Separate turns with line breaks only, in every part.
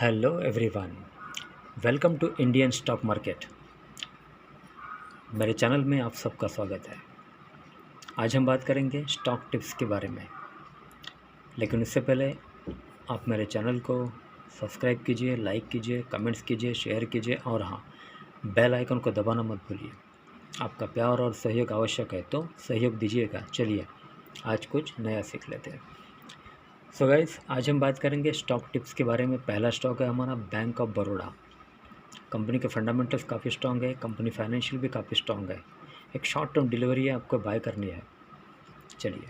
Hello everyone, welcome to Indian stock market. मेरे channel में आप सबका स्वागत है। आज हम बात करेंगे स्टॉक टिप्स के बारे में, लेकिन उससे पहले आप मेरे चैनल को सब्सक्राइब कीजिए, लाइक कीजिए, कमेंट्स कीजिए, शेयर कीजिए और हाँ, बेल आइकन को दबाना मत भूलिए। आपका प्यार और सहयोग आवश्यक है, तो सहयोग दीजिएगा। चलिए आज कुछ नया सीख लेते हैं। सो गाइस, आज हम बात करेंगे स्टॉक टिप्स के बारे में। पहला स्टॉक है हमारा बैंक ऑफ बड़ौदा। कंपनी के फंडामेंटल्स काफ़ी स्ट्रॉन्ग है, कंपनी फाइनेंशियल भी काफ़ी स्ट्रॉन्ग है। एक शॉर्ट टर्म डिलीवरी है, आपको बाय करनी है। चलिए,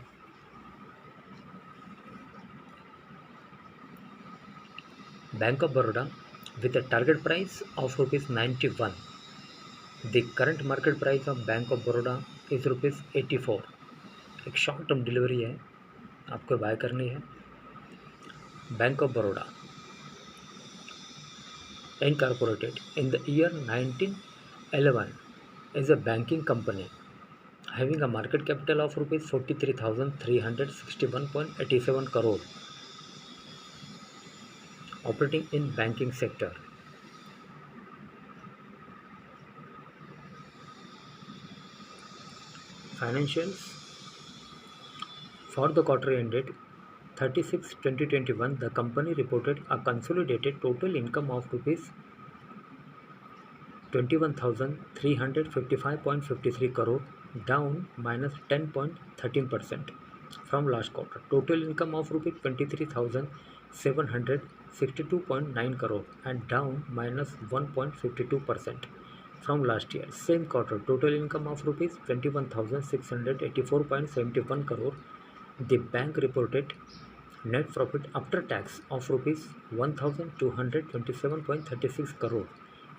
bank of Baroda with a target price of ₹91। The current market price of bank of Baroda is ₹84। एक शॉर्ट टर्म डिलीवरी है, आपको बाय करनी है। Bank of Baroda incorporated in the year 1911 is a banking company having a market capital of ₹43,361.87 crore, operating in banking sector. Financials for the quarter ended 30/6/2021, the company reported a consolidated total income of ₹21,355.53 crore, down -10.13% from last quarter. Total income of ₹23,762.9 crore and down -1.52% from last year. Same quarter, total income of ₹21,684.71 crore. The bank reported net profit after tax of ₹1,227.36 crore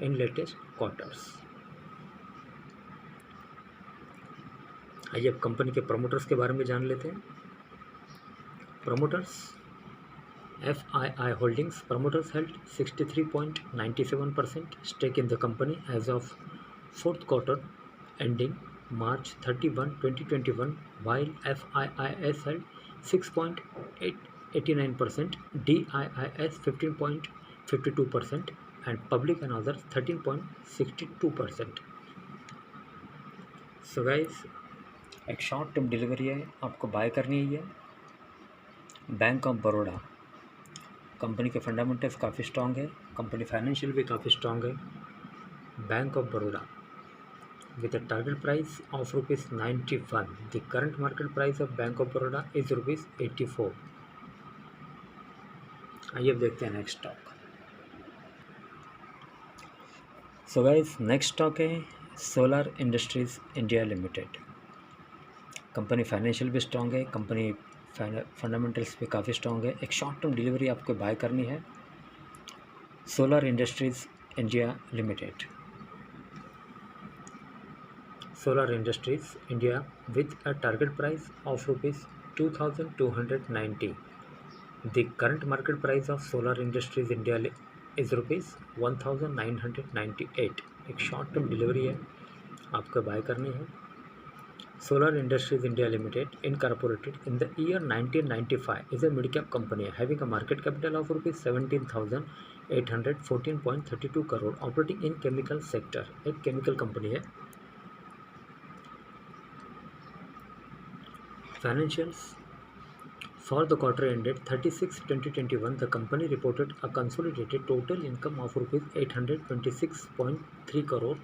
in latest quarters. आइए अब company के promoters के बारे में जान लेते हैं। Promoters FII Holdings promoters held 63.97% stake in the company as of fourth quarter ending March 31, 2021, while FIIS held 6.89%, DIIS 15.52% and public and others 13.62%. So guys, एक शॉर्ट टर्म डिलीवरी है, आपको बाय करनी है। बैंक ऑफ बड़ौदा कंपनी के fundamentals काफ़ी strong है, company financial भी काफ़ी स्ट्रॉन्ग है। Bank of Baroda with a target price of ₹91. The current market price of Bank of Baroda is ₹84. आइए अब देखते हैं next stock. So guys, next stock है solar industries India limited. Company financial भी strong है, कंपनी फंडामेंटल्स भी काफ़ी strong है। एक शॉर्ट टर्म डिलीवरी आपको बाय करनी है। Solar industries India limited. Solar Industries India with a target price of ₹2,290. The current market price of Solar Industries India is ₹1,998. एक शॉर्ट टर्म डिलीवरी है, आपको बाय करनी है। Solar Industries India Limited, incorporated in the year 1995, is a mid-cap company having a market capital of ₹17,814.32 crore, operating in chemical sector. एक chemical company है। Financials for the quarter ended 30/6/2021, the company reported a consolidated total income of ₹826.3 crore,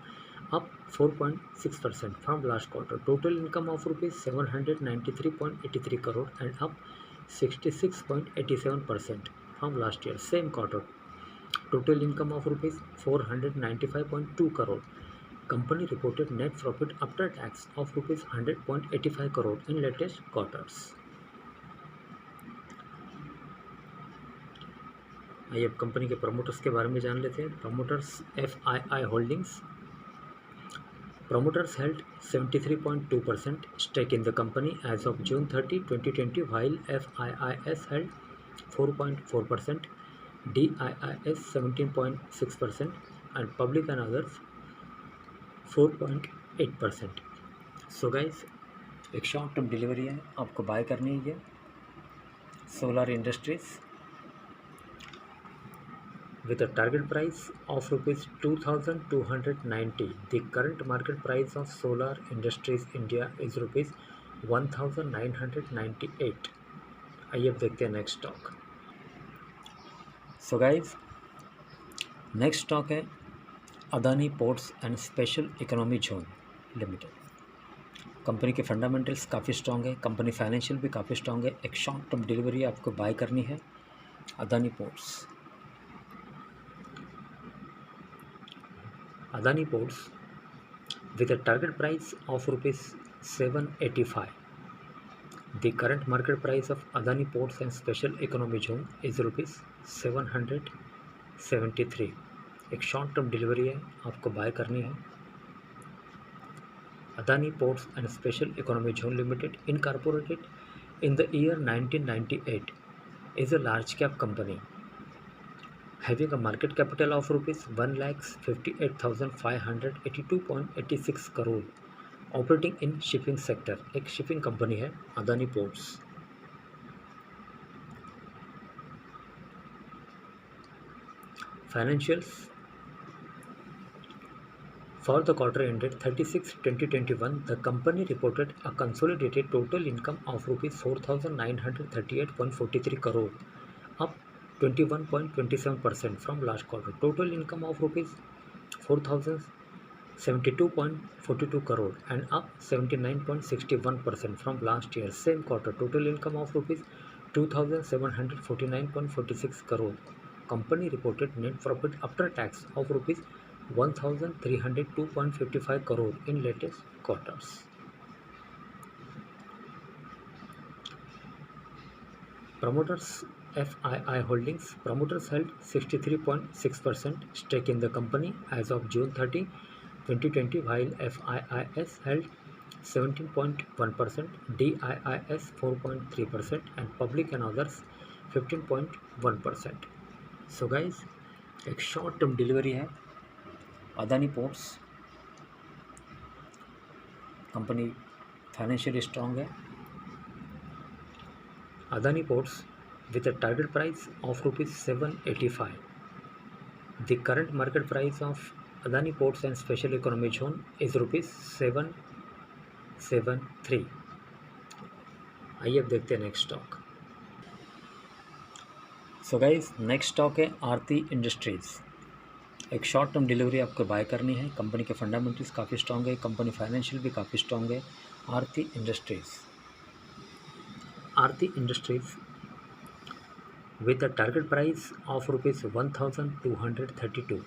up 4.6% from last quarter. Total income of ₹793.83 crore and up 66.87% from last year. Same quarter, total income of ₹495.2 crore. Company reported net profit after tax of ₹100.85 crore in latest quarters. आइए अब company के promoters के बारे में जान लेते हैं। Promoters FII Holdings promoters held 73.2% stake in the company as of June 30, 2020, while FIIS held 4.4%, DIIS 17.6% and public and others 4.8%. So guys, एक शॉर्ट टर्म डिलीवरी है, आपको बाय करनी है। Solar industries with a target price of rupees 2290. The current market price of Solar Industries India is rupees 1998. आइए अब देखते हैं next stock. So guys, next stock है Adani ports and special economy zone limited. Company के fundamentals काफ़ी strong है, company financial भी काफ़ी स्ट्रॉन्ग है। एक शॉर्ट टर्म डिलीवरी आपको बाय करनी है Adani ports. Adani ports with a target price of rupees 785. The current market price of Adani Ports and Special Economy Zone is rupees 773. एक शॉर्ट टर्म डिलीवरी है, आपको बाय करनी है। Adani Ports and Special Economy Zone Limited, incorporated in the year 1998, is a large cap company having a market capital of rupees 1,58,582.86 crore, operating in shipping sector. एक shipping company है Adani ports. Financials for the quarter ended 30/6/2021, the company reported a consolidated total income of rupees 4,938.43 crore, up 21.27% from last quarter. Total income of rupees 4,072.42 crore and up 79.61% from last year same quarter. Total income of rupees 2,749.46 crore. Company reported net profit after tax of rupees 1,302.55 crore in latest quarters. Promoters FII Holdings. Promoters held 63.6% stake in the company as of June 30, 2020, while FIIs held 17.1%, DIIS 4.3% and public and others 15.1%. So guys, एक short term delivery है Adani ports. Company financially strong है। Adani ports with a target price of rupees 785. The current market price of Adani Ports and Special Economy Zone is rupees 773. आइए अब देखते हैं next stock. So guys, next stock है आरती industries. एक short term delivery आपको buy करनी है। Company के फंडामेंटल्स काफ़ी स्ट्रॉन्ग है, कंपनी फाइनेंशियल भी काफ़ी स्ट्रॉन्ग है। आरती industries with a target price of rupees 1,232.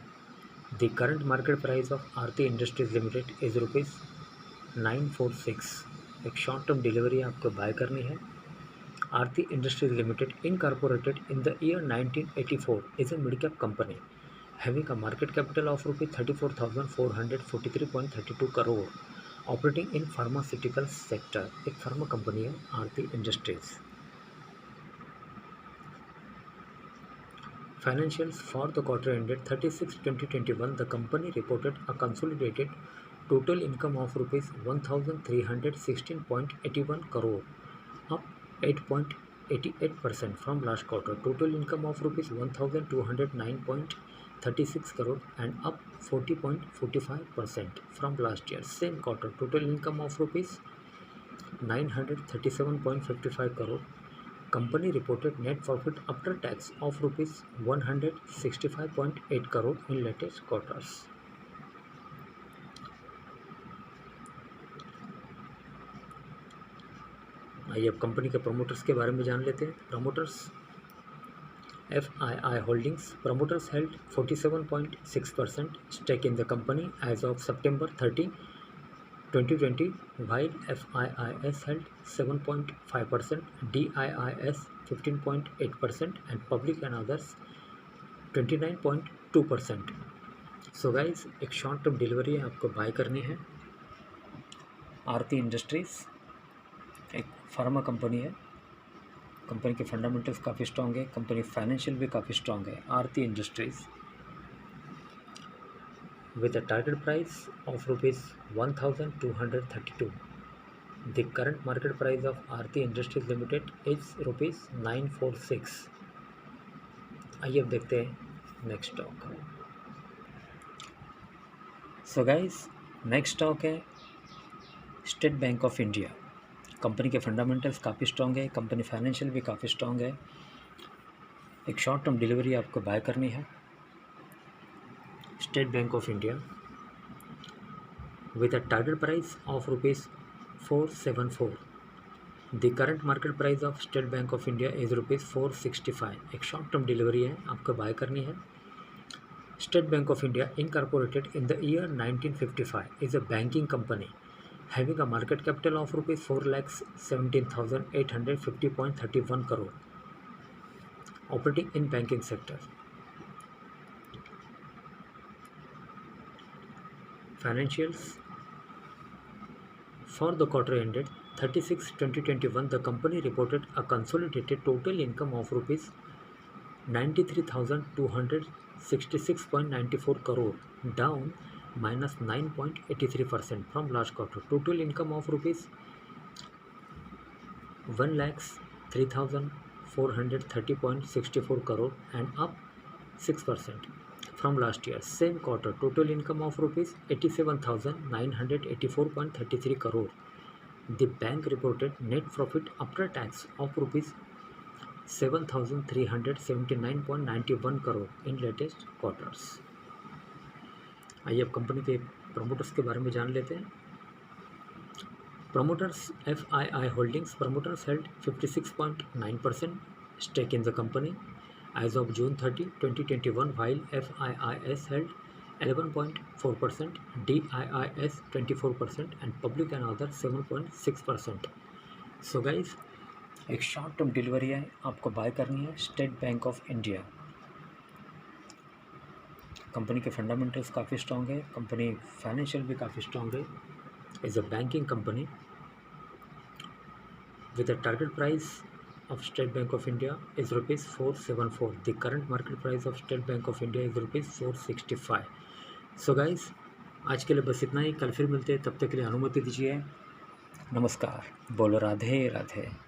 The current market price of Aarti Industries Limited is rupees 946. एक शॉर्ट टर्म डिलीवरी आपको बाय करनी है। Aarti industries limited, incorporated in the year 1984, is a mid cap company having a market capital of rupees 34,443.32 crore, operating in pharmaceutical sector. एक pharma company है Aarti industries. Financials for the quarter ended 30/6/2021, the company reported a consolidated total income of rupees 1,316.81 crore, up 8.88% from last quarter. Total income of rupees 1,209.36 crore and up 40.45% from last year same quarter. Total income of rupees 937.55 crore. Company reported net profit after tax of rupees 165.8 crore in latest quarters. आइए अब company के promoters के बारे में जान लेते हैं। Promoters FII Holdings. Promoters held 47.6% stake in the company as of September 30, 2020, while FIIs held 7.5%, DIIS 15.8% and public and others 29.2%. So guys, एक शॉर्ट टर्म डिलीवरी है, आपको बाय करनी है। आरती इंडस्ट्रीज़ एक फार्मा कंपनी है। कंपनी के फंडामेंटल्स काफ़ी strong है, कंपनी फाइनेंशियल भी काफ़ी स्ट्रॉन्ग है। आरती industries with a target price of rupees 1,232. The current market price of Aarti Industries Limited is rupees 946. आइए अब देखते हैं next stock. So guys, next stock है state bank of India. Company के fundamentals काफ़ी स्ट्रॉन्ग है, company financial भी काफ़ी स्ट्रॉन्ग है। एक शॉर्ट टर्म डिलीवरी आपको बाय करनी है state bank of India with a target price of rupees 474. The current market price of State Bank of India is rupees 465. एक शॉर्ट टर्म डिलीवरी है, आपको बाय करनी है। State bank of India incorporated in the year 1955 is a banking company having a market capital of rupees 4,17,850.31 crore, operating in banking sector. Financials for the quarter ended 36/2021, the company reported a consolidated total income of rupees 93,266.94 crore, down -9.83% from last quarter. Total income of rupees 1,03,430.64 crore and up 6% from last year. Same quarter, total income of rupees 87,984.33 crore. The bank reported net profit after tax of rupees 7,379.91 crore in latest quarters. आइए अब company के promoters के बारे में जान लेते हैं। Promoters FII Holdings promoters held 56.9% stake in the company as of June 30, 2021, while FIIs held 11.4%, DIIs 24% and public and other 7.6%. So guys, एक शॉर्ट टर्म डिलीवरी है, आपको बाय करनी है state bank of India. Company के fundamentals काफ़ी strong है, company financial भी काफ़ी स्ट्रॉन्ग है। Is a banking company with a target price of State Bank of India is rupees 474. The current market price of State Bank of India is rupees 465. So guys, आज के लिए बस इतना ही। कल फिर मिलते हैं, तब तक के लिए अनुमति दीजिए। नमस्कार। बोलो राधे राधे।